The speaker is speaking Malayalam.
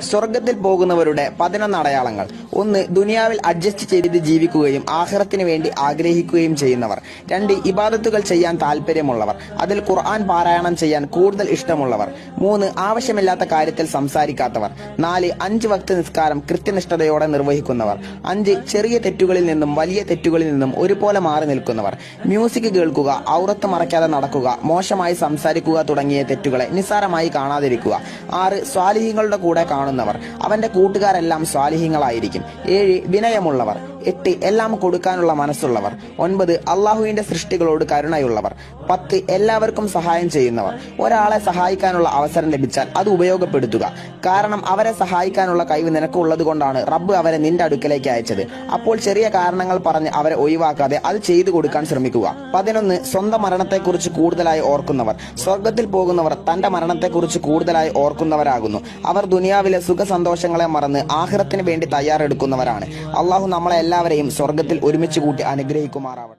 സ്വർഗത്തിൽ പോകുന്നവരുടെ 11 അടയാളങ്ങൾ. 1. ദുനിയാവിൽ അഡ്ജസ്റ്റ് ചെയ്ത് ജീവിക്കുകയും ആഖിറത്തിന് വേണ്ടി ആഗ്രഹിക്കുകയും ചെയ്യുന്നവർ. 2. ഇബാദത്തുകൾ ചെയ്യാൻ താല്പര്യമുള്ളവർ, അതിൽ ഖുർആൻ പാരായണം ചെയ്യാൻ കൂടുതൽ ഇഷ്ടമുള്ളവർ. 3. ആവശ്യമില്ലാത്ത കാര്യത്തിൽ സംസാരിക്കാത്തവർ. 4. 5 വക്ത് നിസ്കാരം കൃത്യനിഷ്ഠതയോടെ നിർവഹിക്കുന്നവർ. 5. ചെറിയ തെറ്റുകളിൽ നിന്നും വലിയ തെറ്റുകളിൽ നിന്നും ഒരുപോലെ മാറി നിൽക്കുന്നവർ. മ്യൂസിക് കേൾക്കുക, ഔറത്ത് മറയ്ക്കാതെ നടക്കുക, മോശമായി സംസാരിക്കുക തുടങ്ങിയ തെറ്റുകളെ നിസ്സാരമായി കാണാതിരിക്കുക. 6. സ്വാലിഹീങ്ങളുടെ കൂടെ കാണുന്നവർ, അവന്റെ കൂട്ടുകാരെല്ലാം സ്വാലിഹീങ്ങളായിരിക്കും. 7. വിനയമുള്ളവർ. 8. എല്ലാം കൊടുക്കാനുള്ള മനസ്സുള്ളവർ. 9. അള്ളാഹുവിന്റെ സൃഷ്ടികളോട് കരുണയുള്ളവർ. 10. എല്ലാവർക്കും സഹായം ചെയ്യുന്നവർ. ഒരാളെ സഹായിക്കാനുള്ള അവസരം ലഭിച്ചാൽ അത് ഉപയോഗപ്പെടുത്തുക. കാരണം അവരെ സഹായിക്കാനുള്ള കഴിവ് നിനക്കുള്ളത് കൊണ്ടാണ് റബ്ബ് അവരെ നിന്റെ അടുക്കലേക്ക് അയച്ചത്. അപ്പോൾ ചെറിയ കാരണങ്ങൾ പറഞ്ഞ് അവരെ ഒഴിവാക്കാതെ അത് ചെയ്തു കൊടുക്കാൻ ശ്രമിക്കുക. 11. സ്വന്തം മരണത്തെക്കുറിച്ച് കൂടുതലായി ഓർക്കുന്നവർ. സ്വർഗത്തിൽ പോകുന്നവർ തന്റെ മരണത്തെക്കുറിച്ച് കൂടുതലായി ഓർക്കുന്നവരാകുന്നു. അവർ ദുനിയാവിലെ സുഖ സന്തോഷങ്ങളെ മറന്ന് ആഖിറത്തിന് വേണ്ടി തയ്യാറെടുക്കുന്നവരാണ്. അള്ളാഹു നമ്മളെ എല്ലാവരെയും സ്വർഗത്തിൽ ഒരുമിച്ച് കൂട്ടി അനുഗ്രഹിക്കുമാറാവട്ടെ.